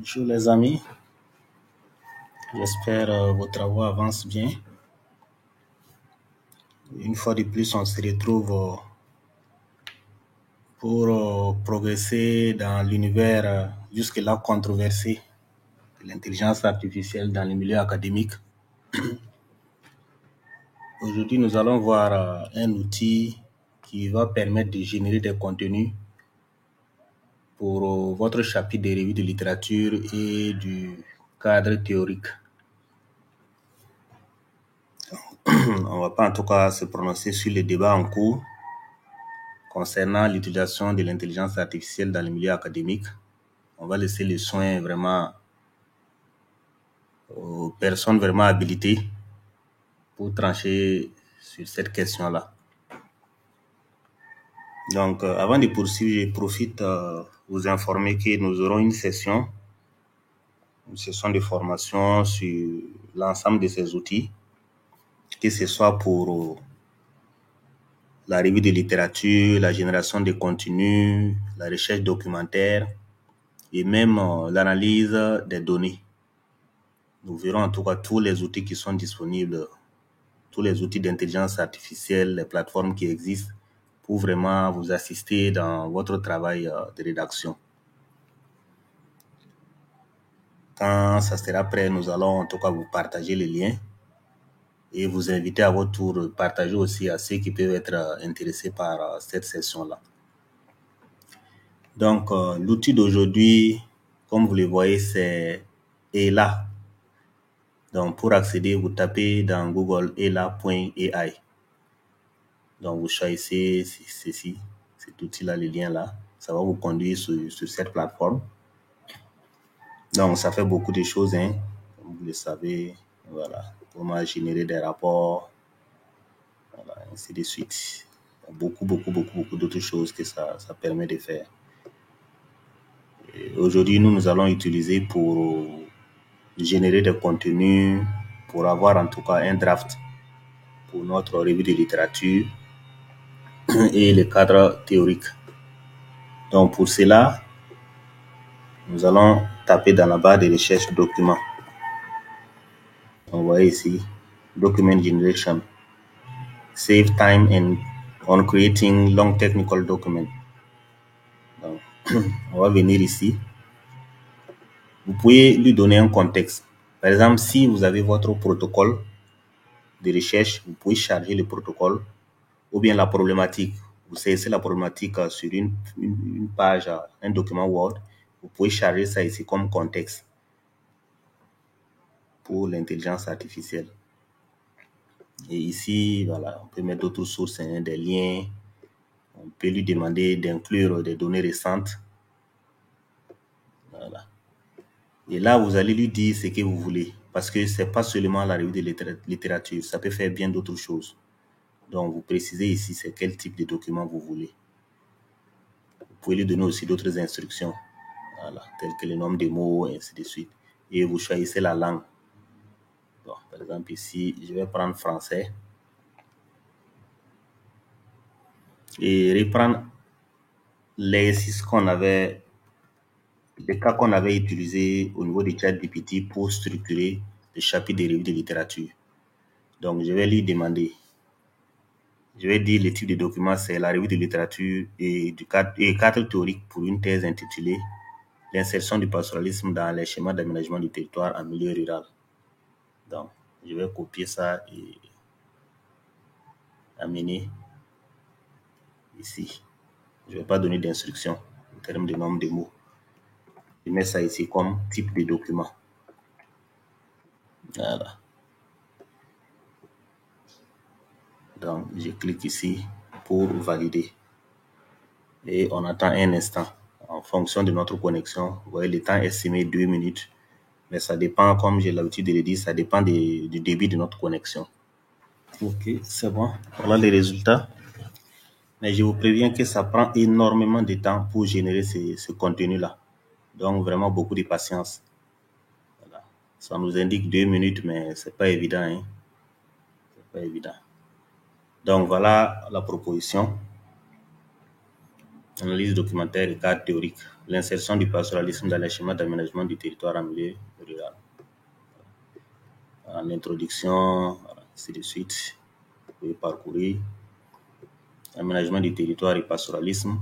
Bonjour les amis, j'espère vos travaux avancent bien. Une fois de plus, on se retrouve pour progresser dans l'univers jusque-là controversé de l'intelligence artificielle dans les milieux académiques. Aujourd'hui, nous allons voir un outil qui va permettre de générer des contenus pour votre chapitre de revue de littérature et du cadre théorique. On ne va pas en tout cas se prononcer sur les débats en cours concernant l'utilisation de l'intelligence artificielle dans les milieux académiques. On va laisser le soin vraiment aux personnes vraiment habilitées pour trancher sur cette question-là. Donc, avant de poursuivre, je profite vous informer que nous aurons une session de formation sur l'ensemble de ces outils, que ce soit pour la revue de littérature, la génération de contenus, la recherche documentaire et même l'analyse des données. Nous verrons en tout cas tous les outils qui sont disponibles, tous les outils d'intelligence artificielle, les plateformes qui existent pour vraiment vous assister dans votre travail de rédaction. Quand ça sera prêt, nous allons en tout cas vous partager les liens et vous inviter à votre tour de partager aussi à ceux qui peuvent être intéressés par cette session-là. Donc, l'outil d'aujourd'hui, comme vous le voyez, c'est ELA. Donc, pour accéder, vous tapez dans Google ela.ai. Donc, vous choisissez ceci, cet outil-là, le lien là. Ça va vous conduire sur cette plateforme. Donc, ça fait beaucoup de choses, hein. Comme vous le savez, voilà. Comment générer des rapports, voilà, ainsi de suite. Beaucoup d'autres choses que ça permet de faire. Aujourd'hui, nous allons utiliser pour générer des contenus, pour avoir en tout cas un draft pour notre revue de littérature et le cadre théorique. Donc pour cela, nous allons taper dans la barre de recherche documents. On voit ici, Document Generation. Save time on creating long technical document. Donc, on va venir ici. Vous pouvez lui donner un contexte. Par exemple, si vous avez votre protocole de recherche, vous pouvez charger le protocole ou bien la problématique. Vous saisissez la problématique sur une page, un document Word. Vous pouvez charger ça ici comme contexte pour l'intelligence artificielle. Et ici, voilà, on peut mettre d'autres sources, hein, des liens. On peut lui demander d'inclure des données récentes. Voilà. Et là, vous allez lui dire ce que vous voulez. Parce que ce n'est pas seulement la revue de littérature. Ça peut faire bien d'autres choses. Donc, vous précisez ici c'est quel type de document vous voulez. Vous pouvez lui donner aussi d'autres instructions. Voilà, telles que le nombre de mots, et ainsi de suite. Et vous choisissez la langue. Bon, par exemple, ici, je vais prendre français. Et reprendre l'exercice les cas qu'on avait utilisés au niveau de ChatGPT pour structurer le chapitre des revues de littérature. Donc, je vais lui demander. Je vais dire le type de document, c'est la revue de littérature et cadre théorique pour une thèse intitulée L'insertion du pastoralisme dans les schémas d'aménagement du territoire en milieu rural. Donc, je vais copier ça et amener ici. Je ne vais pas donner d'instruction en termes de nombre de mots. Je mets ça ici comme type de document. Voilà. Donc, je clique ici pour valider. Et on attend un instant. En fonction de notre connexion, vous voyez, le temps estimé 2 minutes. Mais ça dépend, comme j'ai l'habitude de le dire, ça dépend du débit de notre connexion. Ok, c'est bon. Voilà les résultats. Mais je vous préviens que ça prend énormément de temps pour générer ce contenu-là. Donc, vraiment beaucoup de patience. Voilà. Ça nous indique 2 minutes, mais c'est pas évident. Hein. C'est pas évident. Donc, voilà la proposition. Analyse documentaire et cadre théorique. l'insertion du pastoralisme dans les schémas d'aménagement du territoire en milieu rural. En introduction, ainsi de suite, vous pouvez parcourir. Aménagement du territoire et pastoralisme,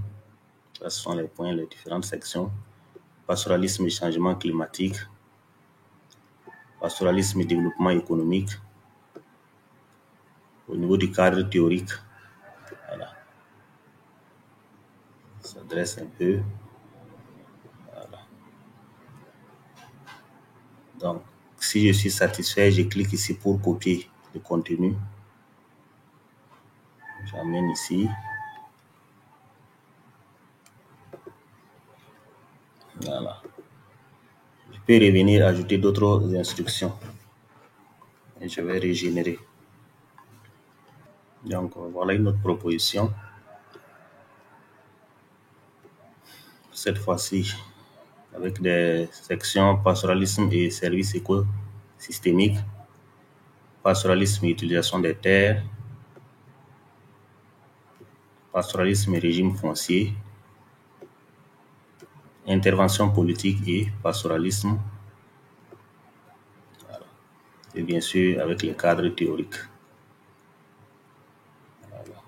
là, ce sont les points, les différentes sections. Pastoralisme et changement climatique, pastoralisme et développement économique. Au niveau du cadre théorique, voilà, ça dresse un peu. Voilà. Donc, si je suis satisfait, je clique ici pour copier le contenu. J'amène ici. Voilà. Je peux revenir ajouter d'autres instructions. Et je vais régénérer. Donc, voilà une autre proposition. Cette fois-ci, avec des sections pastoralisme et services écosystémiques, pastoralisme et utilisation des terres, pastoralisme et régime foncier, intervention politique et pastoralisme, voilà. Et bien sûr avec les cadres théoriques. Voilà.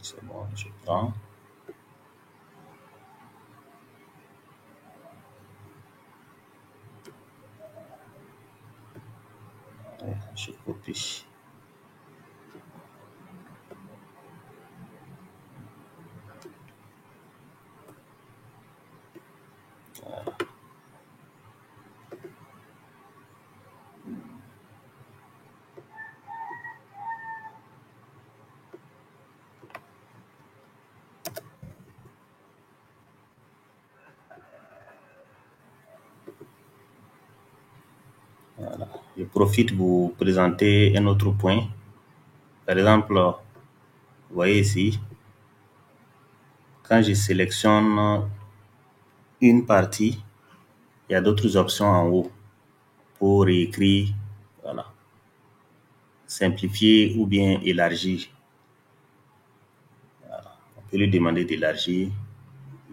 C'est bon, je prends. Je copie. Voilà. Voilà. Je profite de vous présenter un autre point. Par exemple, vous voyez ici, quand je sélectionne une partie, il y a d'autres options en haut pour écrire, voilà, simplifier ou bien élargir. Voilà. On peut lui demander d'élargir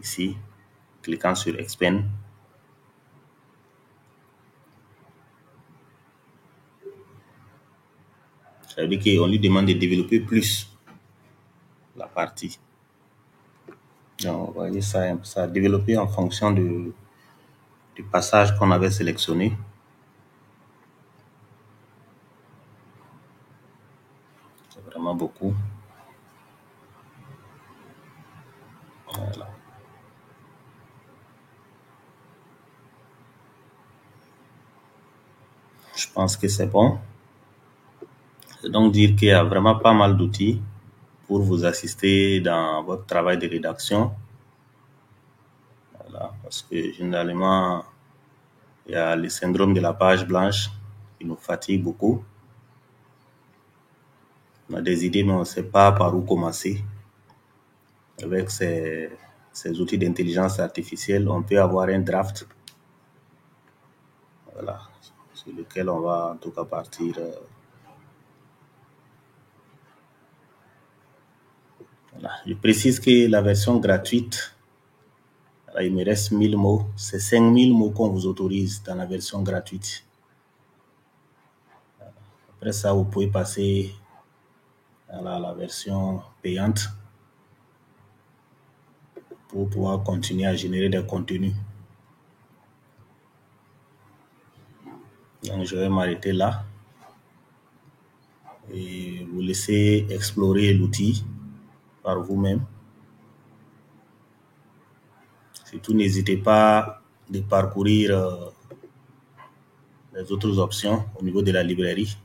ici, cliquant sur Expand. Ça veut dire qu'on lui demande de développer plus la partie. Donc, vous voyez, ça a développé en fonction du passage qu'on avait sélectionné. C'est vraiment beaucoup. Voilà. Je pense que c'est bon. C'est donc dire qu'il y a vraiment pas mal d'outils pour vous assister dans votre travail de rédaction. Voilà, parce que généralement, il y a le syndrome de la page blanche qui nous fatigue beaucoup. On a des idées, mais on ne sait pas par où commencer. Avec ces outils d'intelligence artificielle, on peut avoir un draft, voilà, sur lequel on va en tout cas partir. Voilà. Je précise que la version gratuite, là, il me reste 1000 mots. C'est 5000 mots qu'on vous autorise dans la version gratuite. Après ça, vous pouvez passer à la version payante pour pouvoir continuer à générer des contenus. Donc, je vais m'arrêter là et vous laisser explorer l'outil par vous-même. Surtout, n'hésitez pas de parcourir les autres options au niveau de la librairie.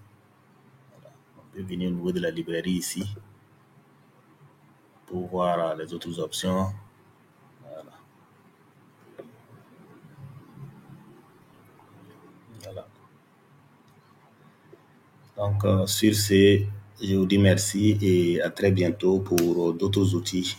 Voilà. On peut venir au niveau de la librairie ici pour voir les autres options. Voilà. Voilà. Donc, sur ce, je vous dis merci et à très bientôt pour d'autres outils.